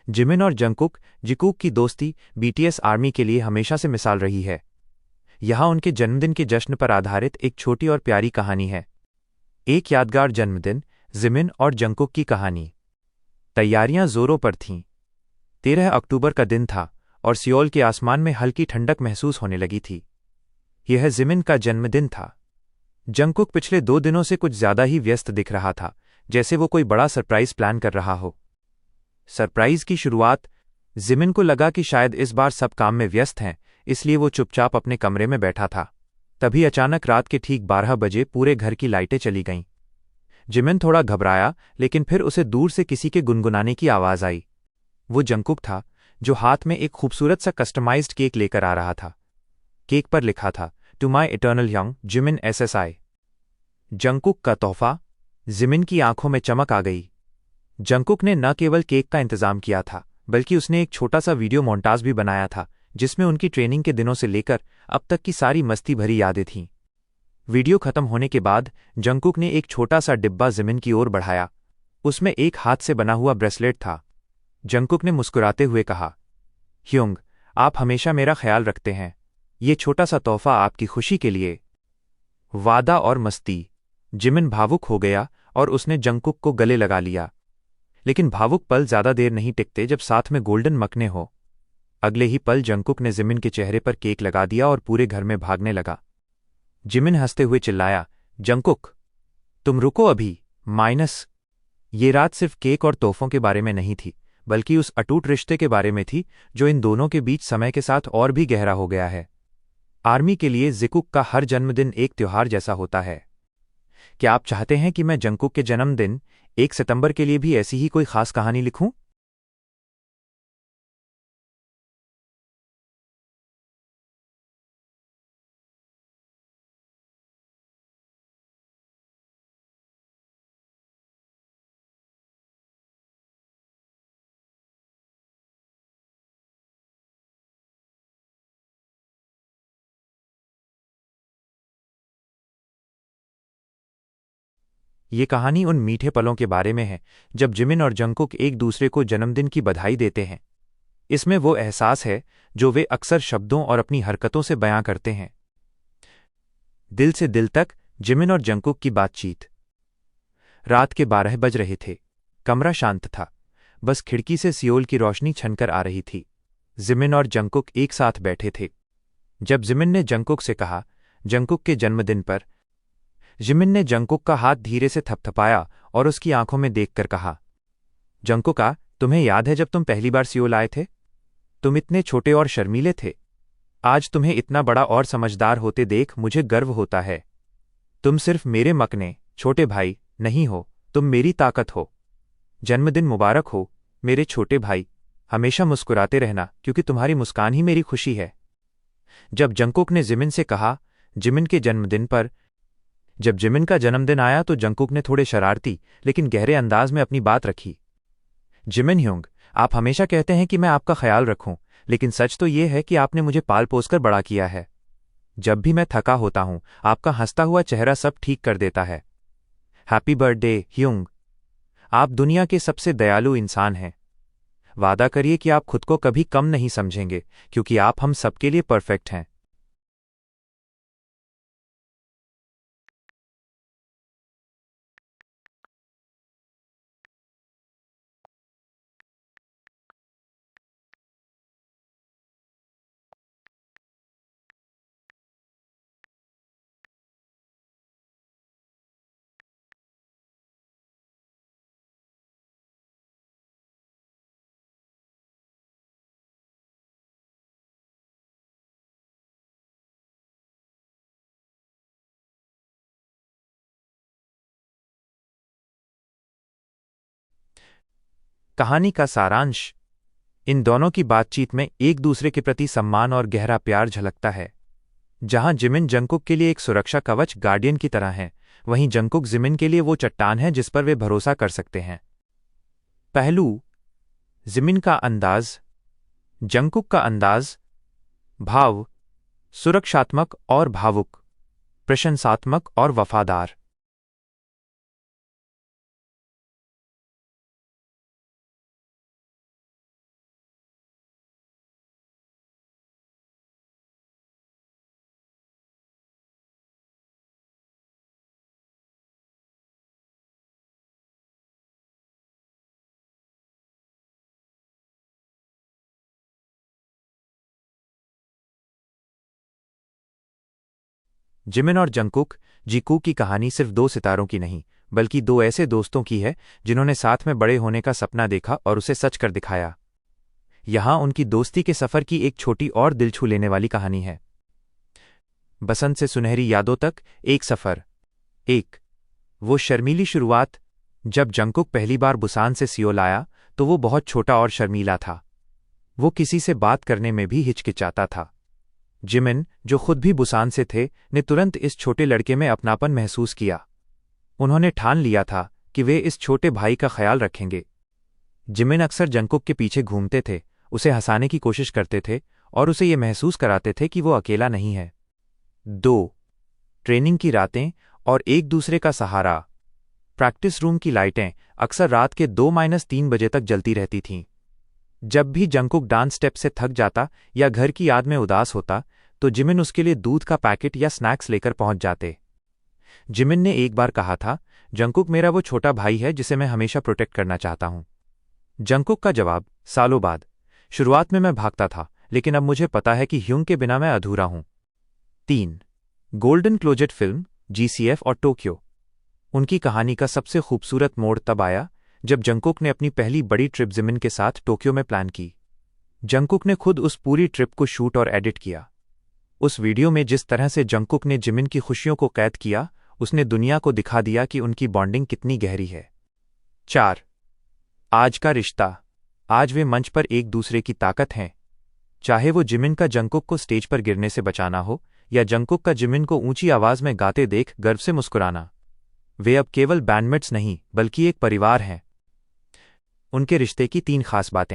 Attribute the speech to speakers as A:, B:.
A: Jimin और Jungkook जिकूक की दोस्ती बीटीएस आर्मी के लिए हमेशा से मिसाल रही है। यहाँ उनके जन्मदिन के जश्न पर आधारित एक छोटी और प्यारी कहानी है। एक यादगार जन्मदिन, जिमिन और जंगकुक की कहानी। तैयारियां जोरों पर थीं। 13 अक्टूबर का दिन था और सियोल के आसमान में हल्की ठंडक महसूस होने लगी थी। यह जिमिन का जन्मदिन था। जंगकुक पिछले 2 दिनों से कुछ ज्यादा ही व्यस्त दिख रहा था, जैसे वो कोई बड़ा सरप्राइज प्लान कर रहा हो। सरप्राइज की शुरुआत, जिमिन को लगा कि शायद इस बार सब काम में व्यस्त हैं, इसलिए वो चुपचाप अपने कमरे में बैठा था। तभी अचानक रात के ठीक 12 बजे पूरे घर की लाइटें चली गईं। जिमिन थोड़ा घबराया, लेकिन फिर उसे दूर से किसी के गुनगुनाने की आवाज आई। वो जंगकुक था, जो हाथ में एक खूबसूरत सा कस्टमाइज्ड केक लेकर आ रहा था। केक पर लिखा था, to my eternal young Jimin SSI। Jungkook का तोहफा। जिमिन की आंखों में चमक आ गई। जंगकुक ने न केवल केक का इंतजाम किया था, बल्कि उसने एक छोटा सा वीडियो मोन्टाज भी बनाया था, जिसमें उनकी ट्रेनिंग के दिनों से लेकर अब तक की सारी मस्ती भरी यादें थीं। वीडियो खत्म होने के बाद जंगकुक ने एक छोटा सा डिब्बा जिमिन की ओर बढ़ाया। उसमें एक हाथ से बना हुआ ब्रेसलेट था। जंगकुक ने मुस्कुराते हुए कहा, ह्योंग, आप हमेशा मेरा ख्याल रखते हैं। ये छोटा सा तोहफा आपकी खुशी के लिए। वादा और मस्ती। जिमिन भावुक हो गया और उसने जंगकुक को गले लगा लिया। लेकिन भावुक पल ज्यादा देर नहीं टिकते जब साथ में गोल्डन मखने हो। अगले ही पल जंगकुक ने जिमिन के चेहरे पर केक लगा दिया और पूरे घर में भागने लगा। जिमिन हंसते हुए चिल्लाया, जंगकुक, तुम रुको अभी। माइनस। ये रात सिर्फ केक और तोहफों के बारे में नहीं थी, बल्कि उस अटूट रिश्ते के बारे में थी जो इन दोनों के बीच समय के साथ और भी गहरा हो गया है। आर्मी के लिए जिकुक का हर जन्मदिन एक त्योहार जैसा होता है। क्या आप चाहते हैं कि मैं जंगकुक के जन्मदिन 1 सितंबर के लिए भी ऐसी ही कोई खास कहानी लिखूं? ये कहानी उन मीठे पलों के बारे में है जब जिमिन और जंगकुक एक दूसरे को जन्मदिन की बधाई देते हैं। इसमें वो एहसास है जो वे अक्सर शब्दों और अपनी हरकतों से बयां करते हैं। दिल से दिल तक, जिमिन और जंगकुक की बातचीत। रात के 12 बज रहे थे। कमरा शांत था। बस खिड़की से सियोल की रोशनी छनकर आ रही थी। जिमिन और जंगकुक एक साथ बैठे थे। जब जिमिन ने जंगकुक से कहा, जंगकुक के जन्मदिन पर, जिमिन ने जंगकुक का हाथ धीरे से थपथपाया और उसकी आंखों में देखकर कहा, जंगकुका, तुम्हें याद है जब तुम पहली बार सियोल आए थे? तुम इतने छोटे और शर्मीले थे। आज तुम्हें इतना बड़ा और समझदार होते देख मुझे गर्व होता है। तुम सिर्फ मेरे मकने छोटे भाई नहीं हो, तुम मेरी ताकत हो। जन्मदिन मुबारक हो, मेरे छोटे भाई। हमेशा मुस्कुराते रहना, क्योंकि तुम्हारी मुस्कान ही मेरी खुशी है। जब जंगकुक ने जिमिन से कहा, जिमिन के जन्मदिन पर, जब जिमिन का जन्मदिन आया तो जंगकुक ने थोड़े शरारती लेकिन गहरे अंदाज में अपनी बात रखी। जिमिन ह्योंग, आप हमेशा कहते हैं कि मैं आपका ख्याल रखूं, लेकिन सच तो ये है कि आपने मुझे पाल पोसकर बड़ा किया है। जब भी मैं थका होता हूं, आपका हंसता हुआ चेहरा सब ठीक कर देता है। Happy birthday Hyeong. आप दुनिया के सबसे दयालु इंसान हैं। वादा करिए कि आप खुद को कभी कम नहीं समझेंगे, क्योंकि आप हम सबके लिए परफेक्ट हैं। कहानी का सारांश। इन दोनों की बातचीत में एक दूसरे के प्रति सम्मान और गहरा प्यार झलकता है। जहां जिमिन जंगकुक के लिए एक सुरक्षा कवच गार्डियन की तरह है, वहीं जंगकुक जिमिन के लिए वो चट्टान है जिस पर वे भरोसा कर सकते हैं। पहलू। जिमिन का अंदाज। जंगकुक का अंदाज। भाव। सुरक्षात्मक और भावुक। प्रशंसात्मक और वफादार। जिमिन और जंगकुक जीकू की कहानी सिर्फ दो सितारों की नहीं, बल्कि दो ऐसे दोस्तों की है जिन्होंने साथ में बड़े होने का सपना देखा और उसे सच कर दिखाया। यहाँ उनकी दोस्ती के सफ़र की एक छोटी और दिल छू लेने वाली कहानी है। बसंत से सुनहरी यादों तक एक सफ़र। एक वो शर्मीली शुरुआत। जब जंगकुक पहली बार बुसान से सियोल आया तो वो बहुत छोटा और शर्मीला था। वो किसी से बात करने में भी हिचकिचाता था। जिमिन, जो खुद भी बुसान से थे, ने तुरंत इस छोटे लड़के में अपनापन महसूस किया। उन्होंने ठान लिया था कि वे इस छोटे भाई का ख्याल रखेंगे। जिमिन अक्सर जंगकुक के पीछे घूमते थे, उसे हंसाने की कोशिश करते थे और उसे ये महसूस कराते थे कि वो अकेला नहीं है। 2 ट्रेनिंग की रातें और एक दूसरे का सहारा। प्रैक्टिस रूम की लाइटें अक्सर रात के 2-3 बजे तक जलती रहती थीं। जब भी जंगकुक डांस स्टेप से थक जाता या घर की याद में उदास होता तो जिमिन उसके लिए दूध का पैकेट या स्नैक्स लेकर पहुंच जाते। जिमिन ने एक बार कहा था, जंगकुक मेरा वो छोटा भाई है जिसे मैं हमेशा प्रोटेक्ट करना चाहता हूं। जंगकुक का जवाब, सालों बाद, शुरुआत में मैं भागता था, लेकिन अब मुझे पता है कि ह्यूंग के बिना मैं अधूरा हूं। 3 गोल्डन क्लोजेट फिल्म, GCF और टोक्यो। उनकी कहानी का सबसे खूबसूरत मोड़ तब आया जब जंगकुक ने अपनी पहली बड़ी ट्रिप जिमिन के साथ टोक्यो में प्लान की। जंगकुक ने खुद उस पूरी ट्रिप को शूट और एडिट किया। उस वीडियो में जिस तरह से जंगकुक ने जिमिन की खुशियों को कैद किया, उसने दुनिया को दिखा दिया कि उनकी बॉन्डिंग कितनी गहरी है। 4 आज का रिश्ता। आज वे मंच पर एक दूसरे की ताकत हैं। चाहे वो जिमिन का जंगकुक को स्टेज पर गिरने से बचाना हो या जंगकुक का जिमिन को ऊंची आवाज में गाते देख गर्व से मुस्कुराना, वे अब केवल बैंडमेट्स नहीं बल्कि एक परिवार हैं। उनके रिश्ते की 3 खास बातें।